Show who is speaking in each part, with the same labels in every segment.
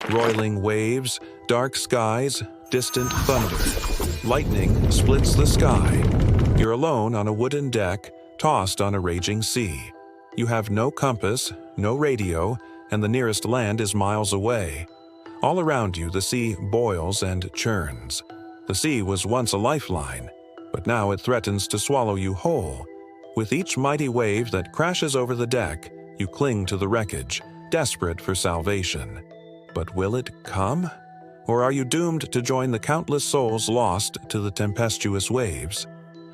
Speaker 1: Roiling waves, dark skies, distant thunder. Lightning splits the sky. You're alone on a wooden deck, tossed on a raging sea. You have no compass, no radio, and the nearest land is miles away. All around you, the sea boils and churns. The sea was once a lifeline, but now it threatens to swallow you whole. With each mighty wave that crashes over the deck, you cling to the wreckage, desperate for salvation. But will it come? Or are you doomed to join the countless souls lost to the tempestuous waves?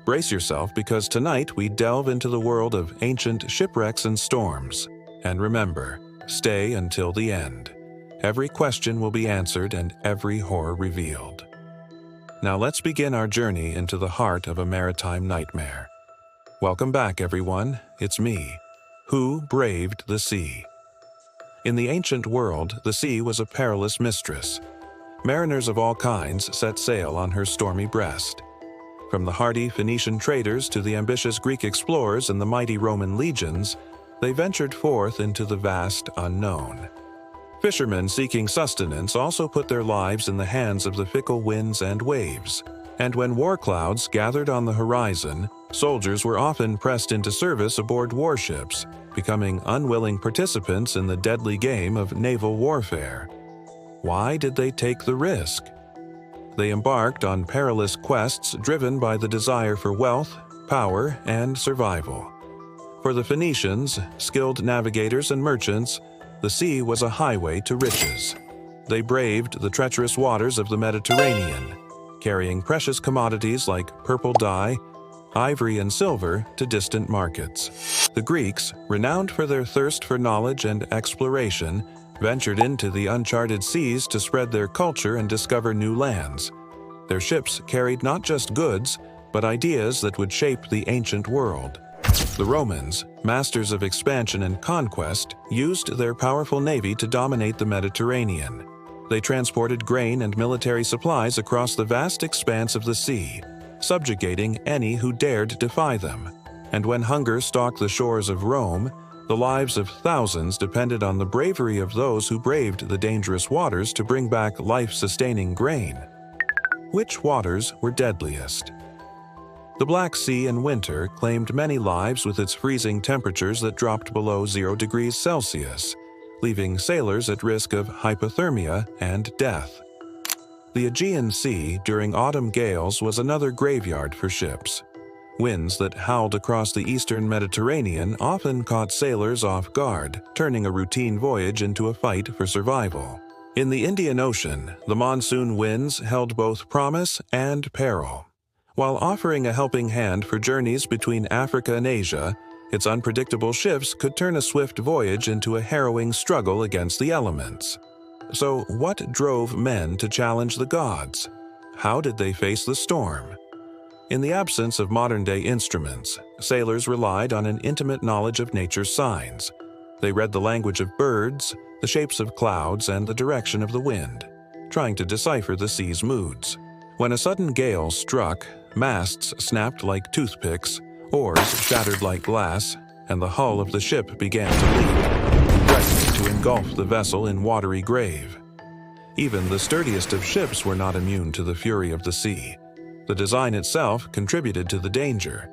Speaker 1: Brace yourself, because tonight we delve into the world of ancient shipwrecks and storms. And remember, stay until the end. Every question will be answered and every horror revealed. Now let's begin our journey into the heart of a maritime nightmare. Welcome back, everyone. It's me. Who braved the sea? In the ancient world, the sea was a perilous mistress. Mariners of all kinds set sail on her stormy breast. From the hardy Phoenician traders to the ambitious Greek explorers and the mighty Roman legions, they ventured forth into the vast unknown. Fishermen seeking sustenance also put their lives in the hands of the fickle winds and waves. And when war clouds gathered on the horizon, soldiers were often pressed into service aboard warships, becoming unwilling participants in the deadly game of naval warfare. Why did they take the risk? They embarked on perilous quests driven by the desire for wealth, power, and survival. For the Phoenicians, skilled navigators and merchants, the sea was a highway to riches. They braved the treacherous waters of the Mediterranean, carrying precious commodities like purple dye, ivory, and silver to distant markets. The Greeks, renowned for their thirst for knowledge and exploration, ventured into the uncharted seas to spread their culture and discover new lands. Their ships carried not just goods, but ideas that would shape the ancient world. The Romans, masters of expansion and conquest, used their powerful navy to dominate the Mediterranean. They transported grain and military supplies across the vast expanse of the sea, subjugating any who dared defy them. And when hunger stalked the shores of Rome, the lives of thousands depended on the bravery of those who braved the dangerous waters to bring back life-sustaining grain. Which waters were deadliest? The Black Sea in winter claimed many lives with its freezing temperatures that dropped below 0 degrees Celsius, leaving sailors at risk of hypothermia and death. The Aegean Sea during autumn gales was another graveyard for ships. Winds that howled across the eastern Mediterranean often caught sailors off guard, turning a routine voyage into a fight for survival. In the Indian Ocean, the monsoon winds held both promise and peril. While offering a helping hand for journeys between Africa and Asia, its unpredictable shifts could turn a swift voyage into a harrowing struggle against the elements. So, what drove men to challenge the gods? How did they face the storm? In the absence of modern-day instruments, sailors relied on an intimate knowledge of nature's signs. They read the language of birds, the shapes of clouds, and the direction of the wind, trying to decipher the sea's moods. When a sudden gale struck, masts snapped like toothpicks, oars shattered like glass, and the hull of the ship began to leak, threatening to engulf the vessel in watery grave. Even the sturdiest of ships were not immune to the fury of the sea. The design itself contributed to the danger.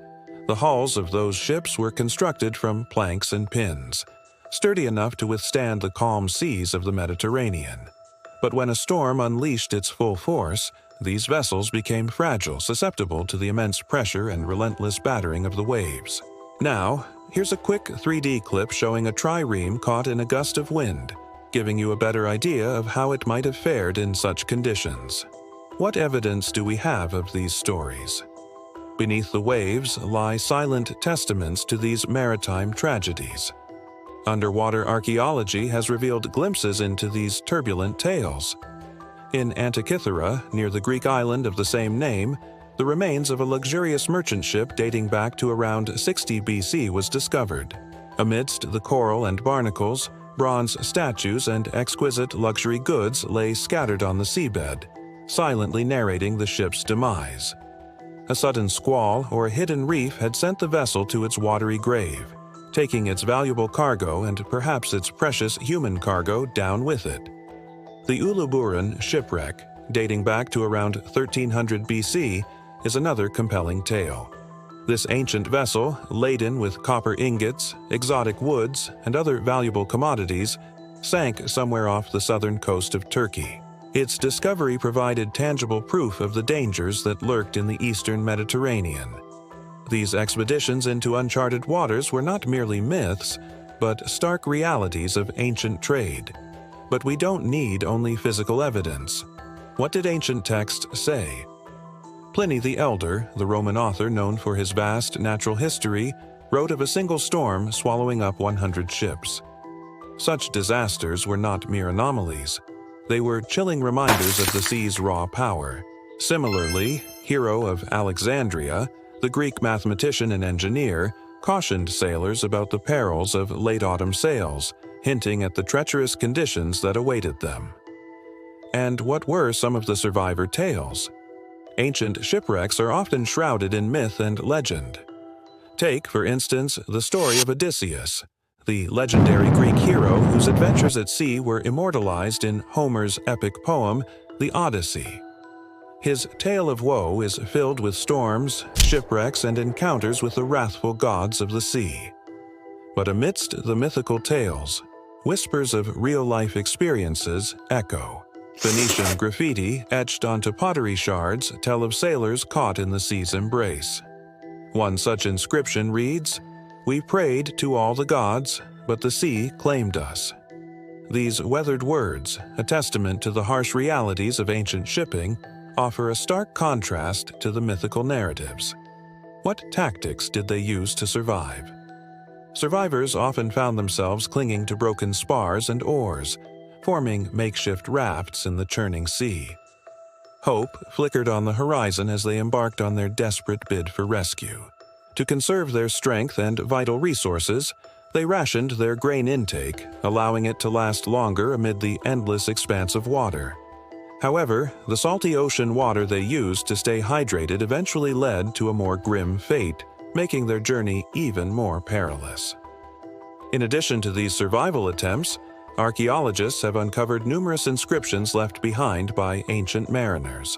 Speaker 1: The hulls of those ships were constructed from planks and pins, sturdy enough to withstand the calm seas of the Mediterranean. But when a storm unleashed its full force, these vessels became fragile, susceptible to the immense pressure and relentless battering of the waves. Now, here's a quick 3D clip showing a trireme caught in a gust of wind, giving you a better idea of how it might have fared in such conditions. What evidence do we have of these stories? Beneath the waves lie silent testaments to these maritime tragedies. Underwater archaeology has revealed glimpses into these turbulent tales. In Antiquity, near the Greek island of the same name, the remains of a luxurious merchant ship dating back to around 60 BC was discovered. Amidst the coral and barnacles, bronze statues and exquisite luxury goods lay scattered on the seabed, silently narrating the ship's demise. A sudden squall or a hidden reef had sent the vessel to its watery grave, taking its valuable cargo and perhaps its precious human cargo down with it. The Uluburan shipwreck, dating back to around 1300 BC, is another compelling tale. This ancient vessel, laden with copper ingots, exotic woods, and other valuable commodities, sank somewhere off the southern coast of Turkey. Its discovery provided tangible proof of the dangers that lurked in the eastern Mediterranean. These expeditions into uncharted waters were not merely myths, but stark realities of ancient trade. But we don't need only physical evidence. What did ancient texts say? Pliny the Elder, the Roman author known for his vast natural history, wrote of a single storm swallowing up 100 ships. Such disasters were not mere anomalies. They were chilling reminders of the sea's raw power. Similarly, Hero of Alexandria, the Greek mathematician and engineer, cautioned sailors about the perils of late autumn sails, hinting at the treacherous conditions that awaited them. And what were some of the survivor tales? Ancient shipwrecks are often shrouded in myth and legend. Take, for instance, the story of Odysseus, the legendary Greek hero whose adventures at sea were immortalized in Homer's epic poem, the Odyssey. His tale of woe is filled with storms, shipwrecks, and encounters with the wrathful gods of the sea. But amidst the mythical tales, whispers of real-life experiences echo. Phoenician graffiti etched onto pottery shards tell of sailors caught in the sea's embrace. One such inscription reads, "We prayed to all the gods, but the sea claimed us." These weathered words, a testament to the harsh realities of ancient shipping, offer a stark contrast to the mythical narratives. What tactics did they use to survive? Survivors often found themselves clinging to broken spars and oars, forming makeshift rafts in the churning sea. Hope flickered on the horizon as they embarked on their desperate bid for rescue. To conserve their strength and vital resources, they rationed their grain intake, allowing it to last longer amid the endless expanse of water. However, the salty ocean water they used to stay hydrated eventually led to a more grim fate, making their journey even more perilous. In addition to these survival attempts, archaeologists have uncovered numerous inscriptions left behind by ancient mariners.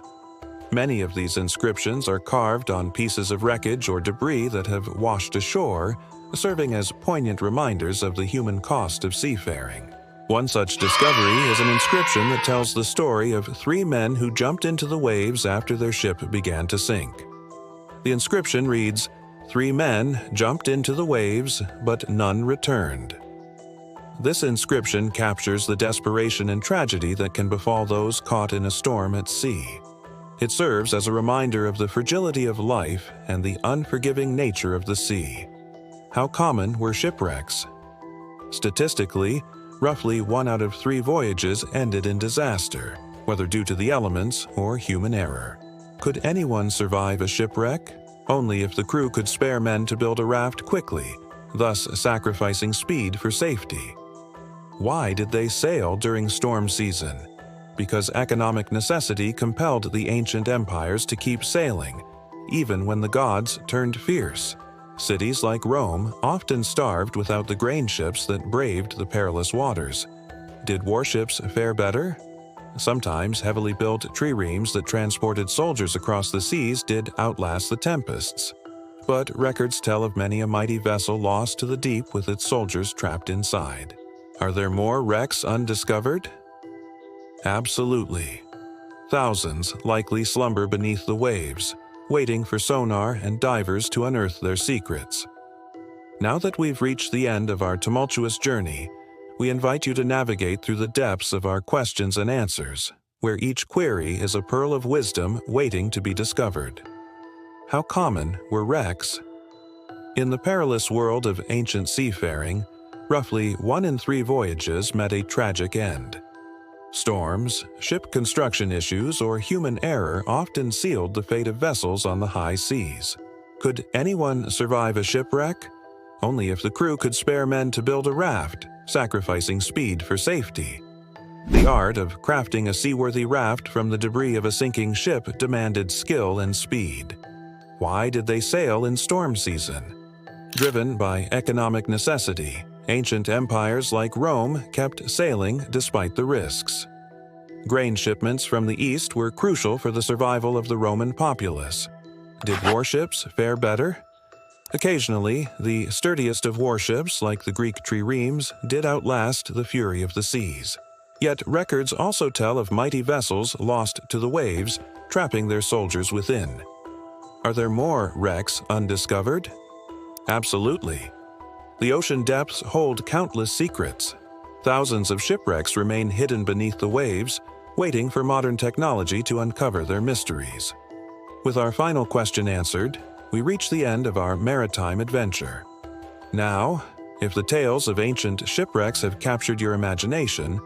Speaker 1: Many of these inscriptions are carved on pieces of wreckage or debris that have washed ashore, serving as poignant reminders of the human cost of seafaring. One such discovery is an inscription that tells the story of 3 men who jumped into the waves after their ship began to sink. The inscription reads, "3 men jumped into the waves, but none returned." This inscription captures the desperation and tragedy that can befall those caught in a storm at sea. It serves as a reminder of the fragility of life and the unforgiving nature of the sea. How common were shipwrecks? Statistically, roughly 1 out of 3 voyages ended in disaster, whether due to the elements or human error. Could anyone survive a shipwreck? Only if the crew could spare men to build a raft quickly, thus sacrificing speed for safety. Why did they sail during storm season? Because economic necessity compelled the ancient empires to keep sailing, even when the gods turned fierce. Cities like Rome often starved without the grain ships that braved the perilous waters. Did warships fare better? Sometimes heavily built triremes that transported soldiers across the seas did outlast the tempests. But records tell of many a mighty vessel lost to the deep with its soldiers trapped inside. Are there more wrecks undiscovered? Absolutely. Thousands likely slumber beneath the waves, waiting for sonar and divers to unearth their secrets. Now that we've reached the end of our tumultuous journey, we invite you to navigate through the depths of our questions and answers, where each query is a pearl of wisdom waiting to be discovered. How common were wrecks? In the perilous world of ancient seafaring, roughly 1 in 3 voyages met a tragic end. Storms, ship construction issues, or human error often sealed the fate of vessels on the high seas. Could anyone survive a shipwreck? Only if the crew could spare men to build a raft, sacrificing speed for safety. The art of crafting a seaworthy raft from the debris of a sinking ship demanded skill and speed. Why did they sail in storm season? Driven by economic necessity, ancient empires like Rome kept sailing despite the risks. Grain shipments from the east were crucial for the survival of the Roman populace. Did warships fare better? Occasionally, the sturdiest of warships, like the Greek triremes, did outlast the fury of the seas. Yet records also tell of mighty vessels lost to the waves, trapping their soldiers within. Are there more wrecks undiscovered? Absolutely. The ocean depths hold countless secrets. Thousands of shipwrecks remain hidden beneath the waves, waiting for modern technology to uncover their mysteries. With our final question answered, we reach the end of our maritime adventure. Now, if the tales of ancient shipwrecks have captured your imagination,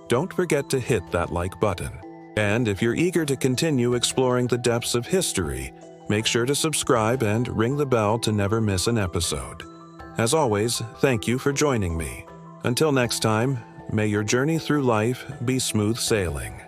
Speaker 1: don't forget to hit that like button. And if you're eager to continue exploring the depths of history, make sure to subscribe and ring the bell to never miss an episode. As always, thank you for joining me. Until next time, may your journey through life be smooth sailing.